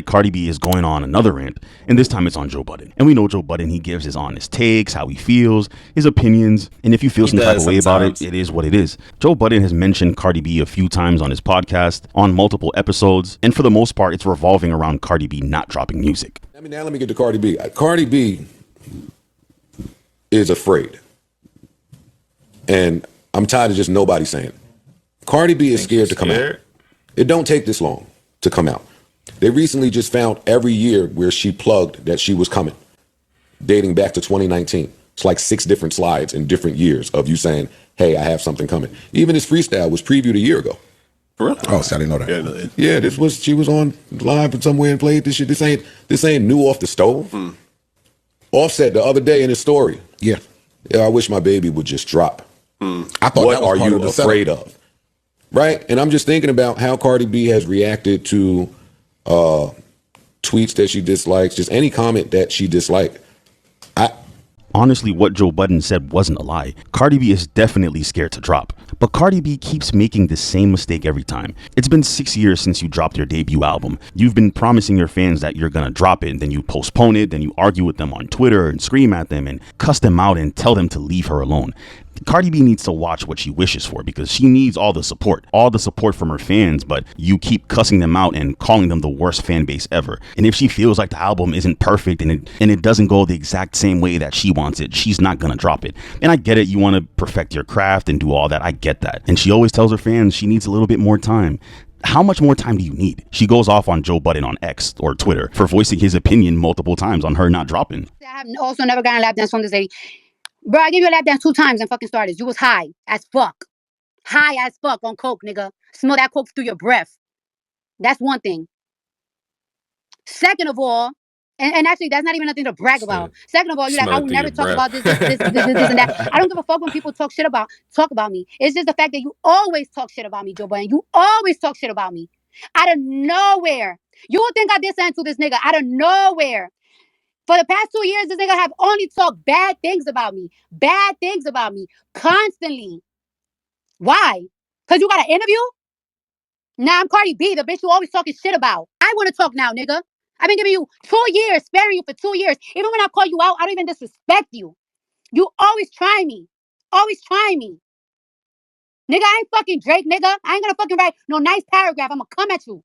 Cardi B is going on another rant, and this time it's on Joe Budden. And we know Joe Budden, he gives his honest takes, how he feels, his opinions, and if you feel some type of way about it, it is what it is. Joe Budden has mentioned Cardi B a few times on his podcast, on multiple episodes, and for the most part, it's revolving around Cardi B not dropping music. Now let me get to Cardi B. Cardi B is afraid. And I'm tired of just nobody saying it. Cardi B is scared to come out. It don't take this long to come out. They recently just found every year where she plugged that she was coming, dating back to 2019. It's like 6 different slides in different years of you saying, hey, I have something coming. Even this freestyle was previewed a year ago. For real? Oh, so I didn't know that. Yeah, she was on live and somewhere and played this shit. This ain't new off the stove. Offset the other day in his story. Yeah, I wish my baby would just drop. I thought what are you afraid of? Right? And I'm just thinking about how Cardi B has reacted to tweets that she dislikes, just any comment that she disliked. Honestly, what Joe Budden said wasn't a lie. Cardi B is definitely scared to drop. But Cardi B keeps making the same mistake every time. It's been 6 years since you dropped your debut album. You've been promising your fans that you're gonna drop it, and then you postpone it, then you argue with them on Twitter and scream at them and cuss them out and tell them to leave her alone. Cardi B needs to watch what she wishes for, because she needs all the support from her fans, but you keep cussing them out and calling them the worst fan base ever. And if she feels like the album isn't perfect and it doesn't go the exact same way that she wants it, she's not gonna drop it. And I get it, you want to perfect your craft and do all that, I get that. And she always tells her fans she needs a little bit more time. How much more time do you need? She goes off on Joe Budden on X or Twitter for voicing his opinion multiple times on her not dropping. I have also never gotten a lap dance from this lady. Bro, I gave you a lap dance 2 times and fucking started. You was high as fuck. High as fuck on coke, nigga. Smell that coke through your breath. That's one thing. Second of all, and actually that's not even nothing to brag about. Second of all, you're like, I will never talk about this and that. I don't give a fuck when people talk about me. It's just the fact that you always talk shit about me, Joe Budden. You always talk shit about me. Out of nowhere. You would think I did something to this nigga. Out of nowhere. For the past 2 years, this nigga have only talked bad things about me. Bad things about me. Constantly. Why? Because you got an interview? Nah, I'm Cardi B, the bitch you always talking shit about. I want to talk now, nigga. I've been giving you 2 years, sparing you for 2 years. Even when I call you out, I don't even disrespect you. You always try me. Always try me. Nigga, I ain't fucking Drake, nigga. I ain't gonna fucking write no nice paragraph. I'ma come at you.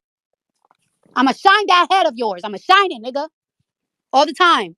I'ma shine that head of yours. I'ma shine it, nigga. All the time.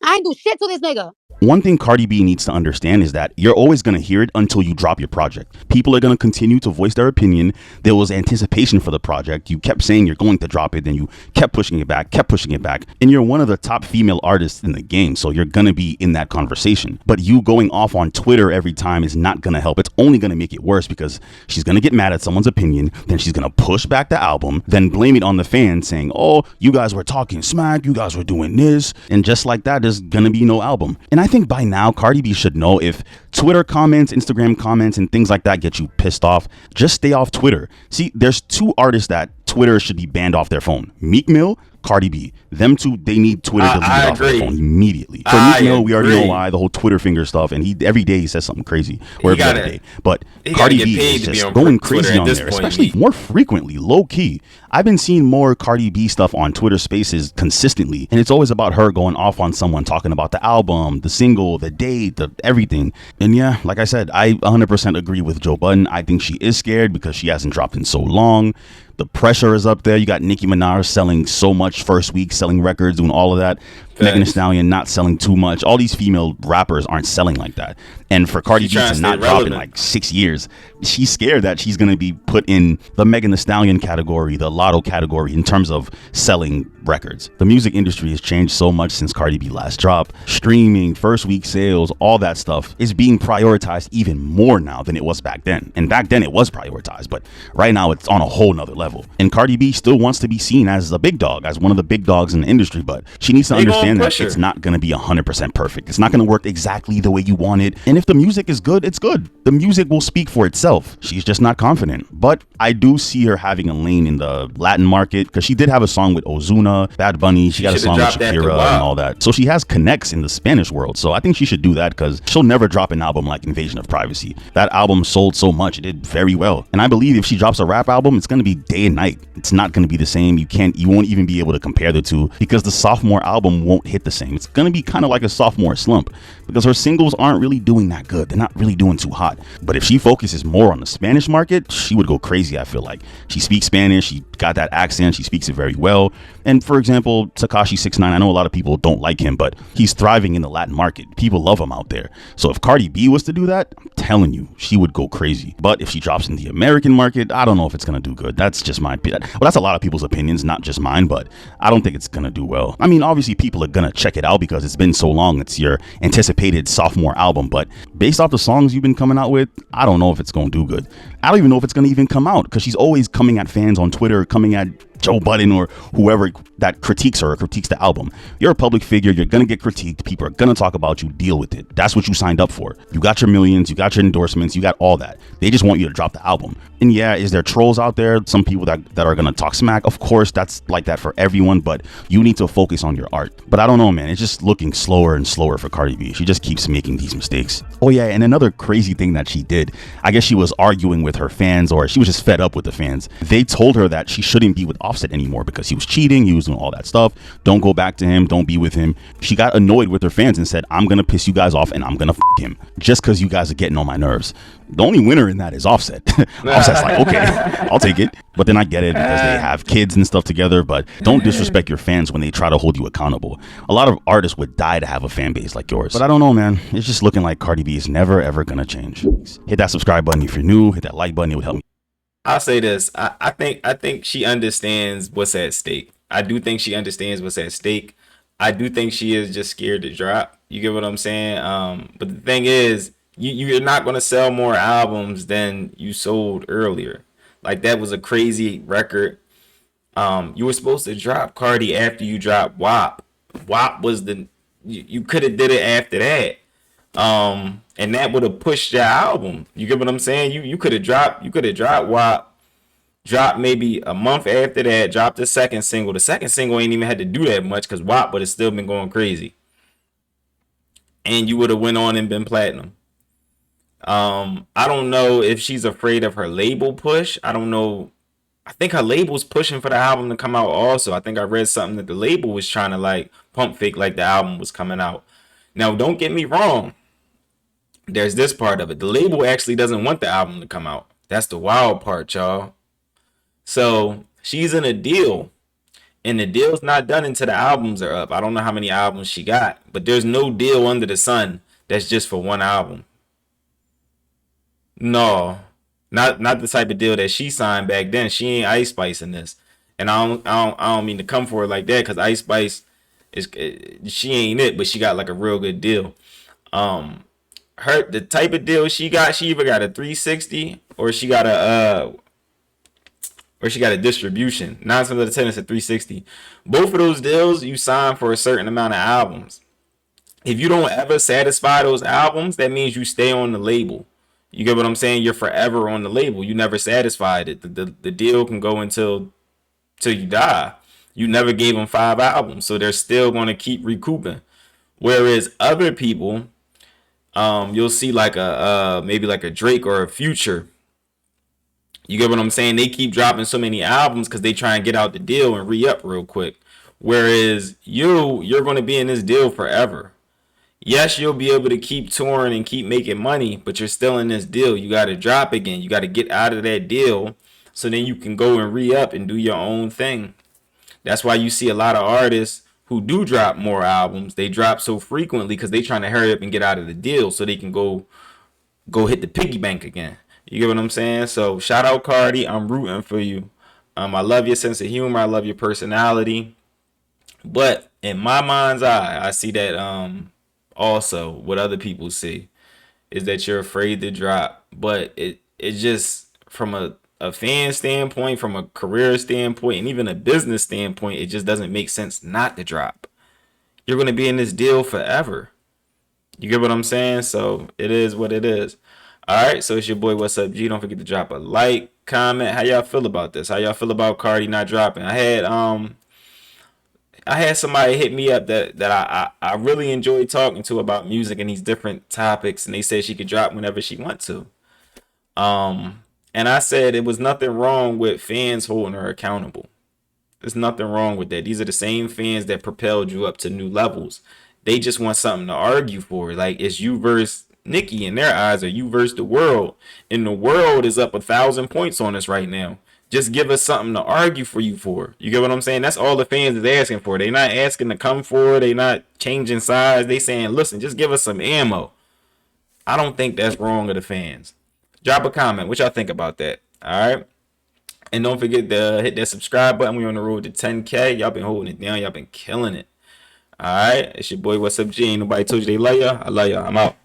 I ain't do shit to this nigga. One thing Cardi B needs to understand is that you're always going to hear it until you drop your project. People are going to continue to voice their opinion. There was anticipation for the project. You kept saying you're going to drop it, then you kept pushing it back. And you're one of the top female artists in the game, so you're going to be in that conversation. But you going off on Twitter every time is not going to help. It's only going to make it worse, because she's going to get mad at someone's opinion, then she's going to push back the album, then blame it on the fans saying, oh, you guys were talking smack, you guys were doing this. And just like that, there's going to be no album. And I think by now, Cardi B should know, if Twitter comments, Instagram comments, and things like that get you pissed off, just stay off Twitter. See, there's 2 artists that Twitter should be banned off their phone. Meek Mill, Cardi B. Them 2, they need Twitter deleted off their phone immediately. For Meek Mill, we already know why, the whole Twitter finger stuff, and every day he says something crazy, or every other day. But Cardi B is just going crazy on there, especially more frequently, low key. I've been seeing more Cardi B stuff on Twitter Spaces consistently, and it's always about her going off on someone, talking about the album, the single, the date, the everything. And yeah, like I said, I 100% agree with Joe Budden. I think she is scared because she hasn't dropped in so long. The pressure is up there. You got Nicki Minaj selling so much first week, selling records, doing all of that. Megan Thee Stallion not selling too much. All these female rappers aren't selling like that. And for Cardi B to not drop in like 6 years, she's scared that she's going to be put in the Megan Thee Stallion category, the Lotto category, in terms of selling records. The music industry has changed so much since Cardi B last dropped. Streaming, first week sales, all that stuff is being prioritized even more now than it was back then. And back then it was prioritized, but right now it's on a whole nother level. And Cardi B still wants to be seen as the big dog, as one of the big dogs in the industry, but she needs to understand understand that it's not going to be 100% perfect. It's not going to work exactly the way you want it. And if the music is good, it's good. The music will speak for itself. She's just not confident. But I do see her having a lane in the Latin market, because she did have a song with Ozuna, Bad Bunny. She got a song with Shakira and all that. So she has connects in the Spanish world. So I think she should do that, because she'll never drop an album like Invasion of Privacy. That album sold so much. It did very well. And I believe if she drops a rap album, it's going to be day and night. It's not going to be the same. You won't even be able to compare the two, because the sophomore album won't hit the same. It's going to be kind of like a sophomore slump, because her singles aren't really doing that good. They're not really doing too hot. But if she focuses more on the Spanish market, she would go crazy. I feel like she speaks Spanish. She got that accent. She speaks it very well. And for example, Tekashi 6ix9ine, I know a lot of people don't like him, but he's thriving in the Latin market. People love him out there. So if Cardi B was to do that, I'm telling you, she would go crazy. But if she drops in the American market, I don't know if it's going to do good. That's just my opinion. Well, that's a lot of people's opinions, not just mine, but I don't think it's going to do well. I mean, obviously people are going to check it out because it's been so long. It's your anticipated sophomore album, but based off the songs you've been coming out with, I don't know if it's going to do good. I don't even know if it's going to even come out, because she's always coming at fans on Twitter, coming at Joe Budden or whoever that critiques her or critiques the album. You're a public figure. You're going to get critiqued. People are going to talk about you. Deal with it. That's what you signed up for. You got your millions. You got your endorsements. You got all that. They just want you to drop the album. And yeah, is there trolls out there? Some people that are going to talk smack? Of course, that's like that for everyone, but you need to focus on your art. But I don't know, man. It's just looking slower and slower for Cardi B. She just keeps making these mistakes. Oh yeah, and another crazy thing that she did, I guess she was arguing with her fans, or she was just fed up with the fans. They told her that she shouldn't be with Offset anymore because he was cheating, he was doing all that stuff. Don't go back to him, don't be with him. She got annoyed with her fans and said, I'm gonna piss you guys off and I'm gonna him just because you guys are getting on my nerves. The only winner in that is Offset. Offset's like, okay, I'll take it. But then I get it because they have kids and stuff together, but don't disrespect your fans when they try to hold you accountable. A lot of artists would die to have a fan base like yours. But I don't know, man. It's just looking like Cardi B is never, ever gonna change. Hit that subscribe button if you're new. Hit that like button. It would help me. I'll say this. I think she understands what's at stake. I do think she understands what's at stake. I do think she is just scared to drop. You get what I'm saying? But the thing is, you're not going to sell more albums than you sold earlier. Like, that was a crazy record. You were supposed to drop Cardi after you dropped WAP. WAP was you could have did it after that. And that would have pushed your album. You get what I'm saying? You could have dropped WAP, dropped maybe a month after that, dropped the second single. The second single ain't even had to do that much because WAP would have still been going crazy. And you would have went on and been platinum. I don't know if she's afraid of her label push. I don't know. I think her label's pushing for the album to come out also. I think I read something that the label was trying to like pump fake like the album was coming out. Now, don't get me wrong. There's this part of it. The label actually doesn't want the album to come out. That's the wild part, y'all. So she's in a deal, and the deal's not done until the albums are up. I don't know how many albums she got, but there's no deal under the sun that's just for one album. No, not the type of deal that she signed back then. She ain't Ice Spice in this, and I don't mean to come for her like that, because Ice Spice she ain't it, but she got like a real good deal. The type of deal she got, she either got a 360 or she got a distribution. 9 times out of 10 it's a 360. Both of those deals you sign for a certain amount of albums. If you don't ever satisfy those albums, that means you stay on the label. You get what I'm saying? You're forever on the label. You never satisfied it. The deal can go till you die. You never gave them 5 albums, so they're still going to keep recouping. Whereas other people, you'll see like maybe like a Drake or a Future. You get what I'm saying? They keep dropping so many albums because they try and get out the deal and re-up real quick. Whereas you're going to be in this deal forever. Yes, you'll be able to keep touring and keep making money, but you're still in this deal. You got to drop again. You got to get out of that deal so then you can go and re-up and do your own thing. That's why you see a lot of artists who do drop more albums. They drop so frequently because they trying to hurry up and get out of the deal so they can go hit the piggy bank again. You get what I'm saying? So shout out Cardi. I'm rooting for you. I love your sense of humor. I love your personality. But in my mind's eye, I see that also what other people see is that you're afraid to drop. But it just, from a fan standpoint, from a career standpoint, and even a business standpoint, it just doesn't make sense not to drop. You're gonna be in this deal forever. You get what I'm saying? So it is what it is. All right. So it's your boy. What's up, G? Don't forget to drop a like, comment. How y'all feel about this? How y'all feel about Cardi not dropping? I had somebody hit me up that I really enjoy talking to about music and these different topics, and they said she could drop whenever she want to. And I said it was nothing wrong with fans holding her accountable. There's nothing wrong with that. These are the same fans that propelled you up to new levels. They just want something to argue for. Like, it's you versus Nicki in their eyes, or you versus the world. And the world is up 1,000 points on us right now. Just give us something to argue for you for. You get what I'm saying? That's all the fans is asking for. They not asking to come forward. They not changing sides. They saying, listen, just give us some ammo. I don't think that's wrong of the fans. Drop a comment. What y'all think about that? All right. And don't forget to hit that subscribe button. We on the road to 10K. Y'all been holding it down. Y'all been killing it. All right. It's your boy, What's Up, G? Ain't nobody told you they love ya. I love ya. I'm out.